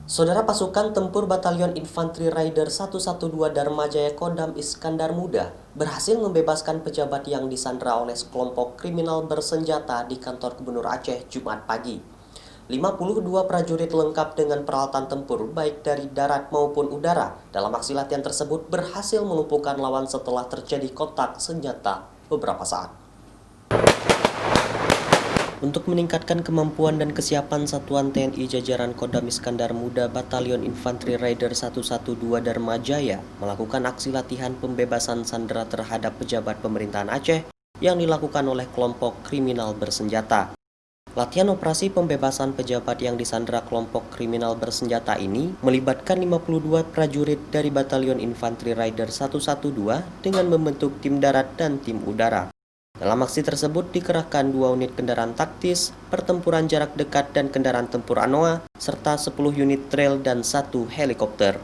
Saudara pasukan tempur Batalion Infanteri Raider 112 Dharma Jaya Kodam Iskandar Muda berhasil membebaskan pejabat yang disandra oleh sekelompok kriminal bersenjata di kantor Gubernur Aceh Jumat pagi. 52 prajurit lengkap dengan peralatan tempur baik dari darat maupun udara dalam aksi latihan tersebut berhasil melumpuhkan lawan setelah terjadi kontak senjata beberapa saat. Untuk meningkatkan kemampuan dan kesiapan Satuan TNI jajaran Kodam Iskandar Muda Batalion Infanteri Raider 112 Dharma Jaya melakukan aksi latihan pembebasan sandera terhadap pejabat pemerintahan Aceh yang dilakukan oleh kelompok kriminal bersenjata. Latihan operasi pembebasan pejabat yang disandera kelompok kriminal bersenjata ini melibatkan 52 prajurit dari Batalion Infanteri Raider 112 dengan membentuk tim darat dan tim udara. Dalam aksi tersebut dikerahkan 2 unit kendaraan taktis, pertempuran jarak dekat dan kendaraan tempur ANOA, serta 10 unit trail dan 1 helikopter.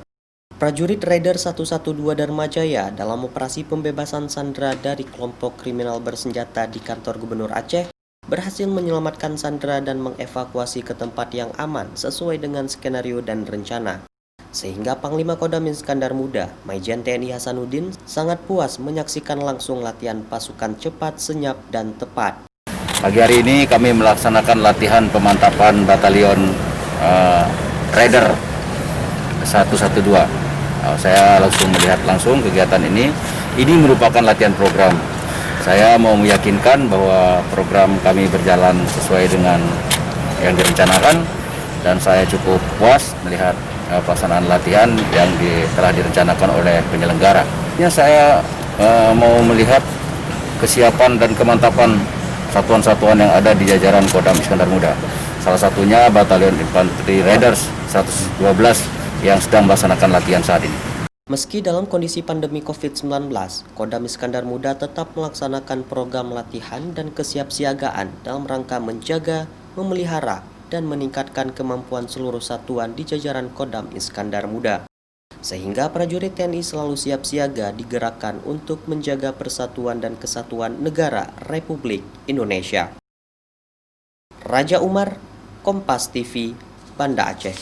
Prajurit Raider 112 Dharma Jaya dalam operasi pembebasan sandera dari kelompok kriminal bersenjata di kantor Gubernur Aceh berhasil menyelamatkan sandera dan mengevakuasi ke tempat yang aman sesuai dengan skenario dan rencana. Sehingga Panglima Kodam Iskandar Muda, Maijen TNI Hasanuddin, sangat puas menyaksikan langsung latihan pasukan cepat, senyap, dan tepat. Pagi hari ini kami melaksanakan latihan pemantapan Batalion Raider 112. Saya langsung melihat langsung kegiatan ini. Ini merupakan latihan program. Saya mau meyakinkan bahwa program kami berjalan sesuai dengan yang direncanakan, dan saya cukup puas melihat pelaksanaan latihan yang telah direncanakan oleh penyelenggara. Saya mau melihat kesiapan dan kemantapan satuan-satuan yang ada di jajaran Kodam Iskandar Muda. Salah satunya Batalion Infanteri Raiders 112 yang sedang melaksanakan latihan saat ini. Meski dalam kondisi pandemi COVID-19, Kodam Iskandar Muda tetap melaksanakan program latihan dan kesiapsiagaan dalam rangka menjaga, memelihara, dan meningkatkan kemampuan seluruh satuan di jajaran Kodam Iskandar Muda. Sehingga prajurit TNI selalu siap siaga digerakkan untuk menjaga persatuan dan kesatuan negara Republik Indonesia. Raja Umar, Kompas TV, Banda Aceh.